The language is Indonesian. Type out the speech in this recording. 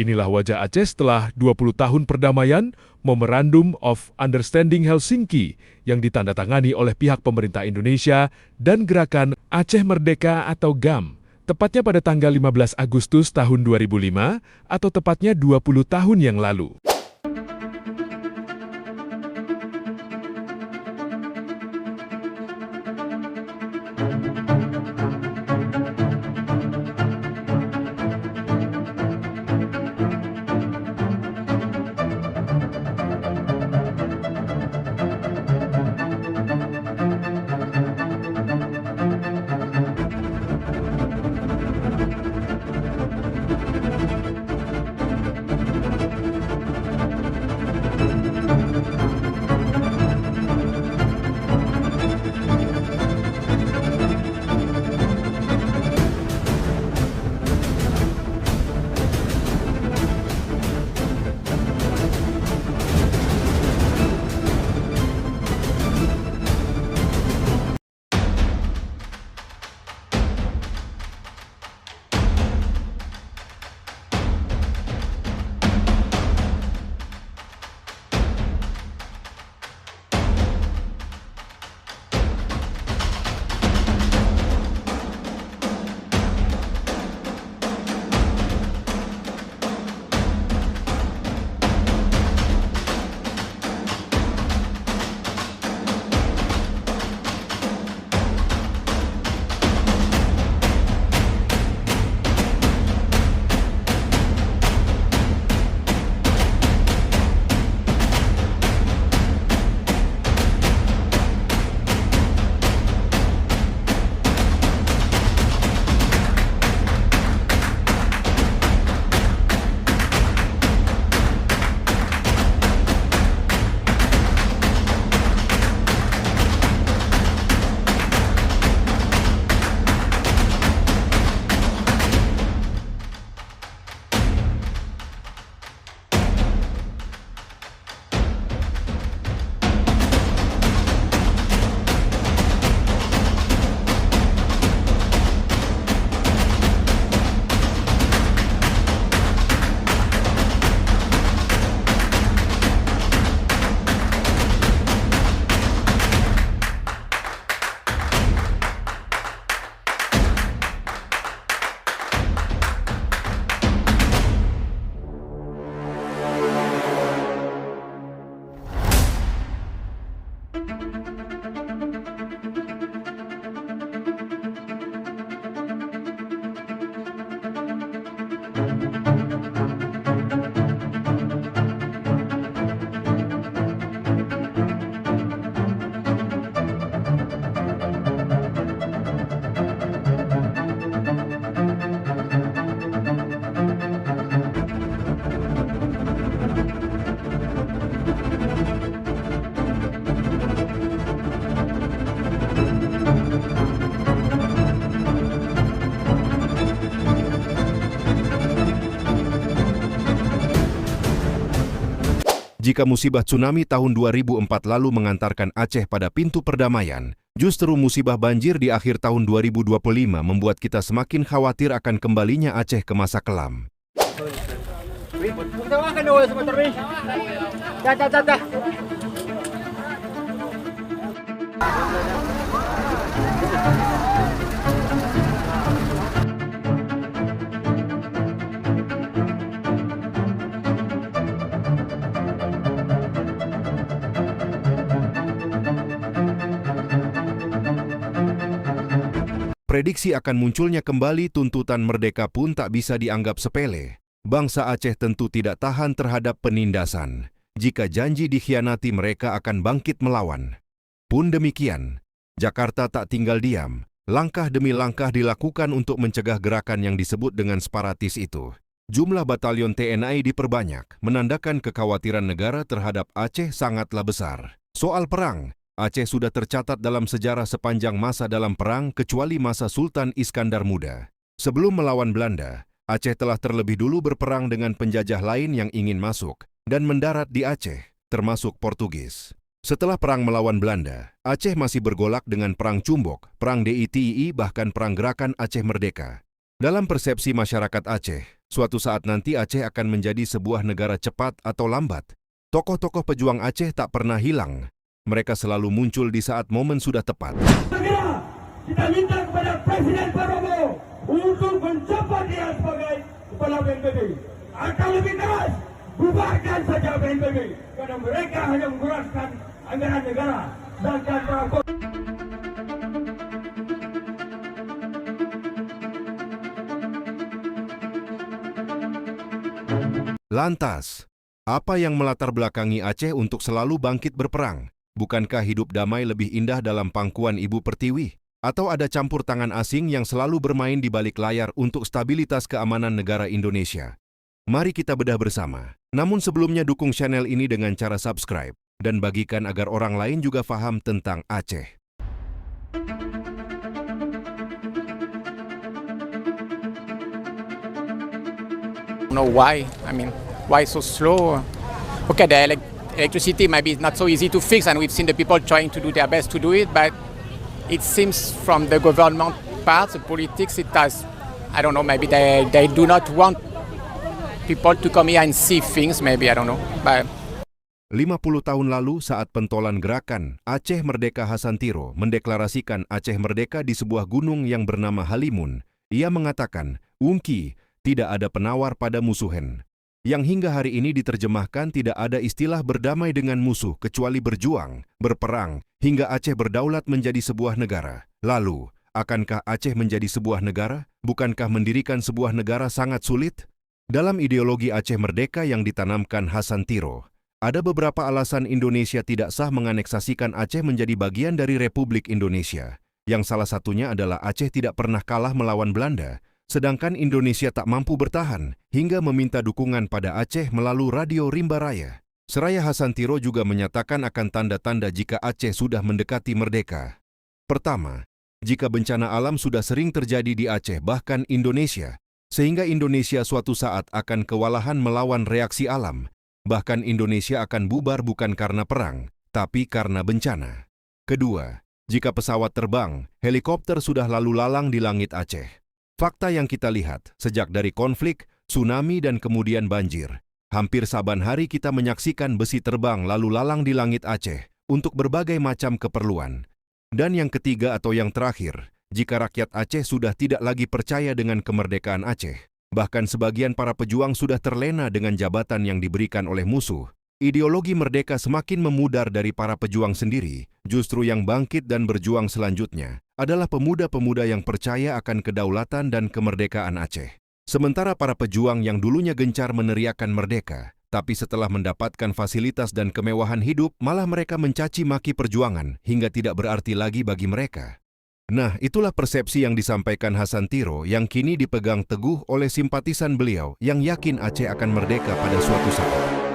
Inilah wajah Aceh setelah 20 tahun perdamaian, Memorandum of Understanding Helsinki yang ditandatangani oleh pihak pemerintah Indonesia dan Gerakan Aceh Merdeka atau GAM, tepatnya pada tanggal 15 Agustus tahun 2005 atau tepatnya 20 tahun yang lalu. Jika musibah tsunami tahun 2004 lalu mengantarkan Aceh pada pintu perdamaian, justru musibah banjir di akhir tahun 2025 membuat kita semakin khawatir akan kembalinya Aceh ke masa kelam. Prediksi akan munculnya kembali tuntutan merdeka pun tak bisa dianggap sepele. Bangsa Aceh tentu tidak tahan terhadap penindasan. Jika janji dikhianati, mereka akan bangkit melawan. Pun demikian, Jakarta tak tinggal diam. Langkah demi langkah dilakukan untuk mencegah gerakan yang disebut dengan separatis itu. Jumlah batalion TNI diperbanyak, menandakan kekhawatiran negara terhadap Aceh sangatlah besar. Soal perang, Aceh sudah tercatat dalam sejarah sepanjang masa dalam perang kecuali masa Sultan Iskandar Muda. Sebelum melawan Belanda, Aceh telah terlebih dulu berperang dengan penjajah lain yang ingin masuk dan mendarat di Aceh, termasuk Portugis. Setelah perang melawan Belanda, Aceh masih bergolak dengan Perang Cumbok, Perang DITII, bahkan Perang Gerakan Aceh Merdeka. Dalam persepsi masyarakat Aceh, Suatu saat nanti Aceh akan menjadi sebuah negara cepat atau lambat. Tokoh-tokoh pejuang Aceh tak pernah hilang. Mereka selalu muncul di saat momen sudah tepat. Segera kita minta kepada Presiden Prabowo untuk mencopot dia sebagai kepala BNPB. Atau lebih keras, bubarkan saja BNPB. Karena mereka hanya menguraskan anggaran negara. Sedangkan Prabowo... Lantas, apa yang melatar belakangi Aceh untuk selalu bangkit berperang? Bukankah hidup damai lebih indah dalam pangkuan Ibu Pertiwi? Atau ada campur tangan asing yang selalu bermain di balik layar untuk stabilitas keamanan negara Indonesia? Mari kita bedah bersama. Namun sebelumnya dukung channel ini dengan cara subscribe dan bagikan agar orang lain juga paham tentang Aceh. Know why? I mean, why so slow? Okay, the electricity maybe is not so easy to fix, and we've seen the people trying to do their best to do it, but it seems from the government part, the politics, it has, I don't know, maybe they do not want people to come here and see things, maybe, I don't know. But 50 tahun lalu saat pentolan gerakan Aceh Merdeka Hasantiro mendeklarasikan Aceh Merdeka di sebuah gunung yang bernama Halimun, ia mengatakan, "Ungki, tidak ada penawar pada musuhen." Yang hingga hari ini diterjemahkan tidak ada istilah berdamai dengan musuh kecuali berjuang, berperang, hingga Aceh berdaulat menjadi sebuah negara. Lalu, akankah Aceh menjadi sebuah negara? Bukankah mendirikan sebuah negara sangat sulit? Dalam ideologi Aceh Merdeka yang ditanamkan Hasantiro, ada beberapa alasan Indonesia tidak sah menganeksasikan Aceh menjadi bagian dari Republik Indonesia. Yang salah satunya adalah Aceh tidak pernah kalah melawan Belanda, sedangkan Indonesia tak mampu bertahan hingga meminta dukungan pada Aceh melalui Radio Rimba Raya. Seraya Hasantiro juga menyatakan akan tanda-tanda jika Aceh sudah mendekati merdeka. Pertama, jika bencana alam sudah sering terjadi di Aceh bahkan Indonesia, sehingga Indonesia suatu saat akan kewalahan melawan reaksi alam, bahkan Indonesia akan bubar bukan karena perang, tapi karena bencana. Kedua, jika pesawat terbang, helikopter sudah lalu lalang di langit Aceh. Fakta yang kita lihat, sejak dari konflik, tsunami dan kemudian banjir, hampir saban hari kita menyaksikan besi terbang lalu lalang di langit Aceh untuk berbagai macam keperluan. Dan yang ketiga atau yang terakhir, jika rakyat Aceh sudah tidak lagi percaya dengan kemerdekaan Aceh, bahkan sebagian para pejuang sudah terlena dengan jabatan yang diberikan oleh musuh, ideologi merdeka semakin memudar dari para pejuang sendiri. Justru yang bangkit dan berjuang selanjutnya adalah pemuda-pemuda yang percaya akan kedaulatan dan kemerdekaan Aceh. Sementara para pejuang yang dulunya gencar meneriakan merdeka, tapi setelah mendapatkan fasilitas dan kemewahan hidup, malah mereka mencaci maki perjuangan hingga tidak berarti lagi bagi mereka. Nah, itulah persepsi yang disampaikan Hasantiro yang kini dipegang teguh oleh simpatisan beliau yang yakin Aceh akan merdeka pada suatu saat.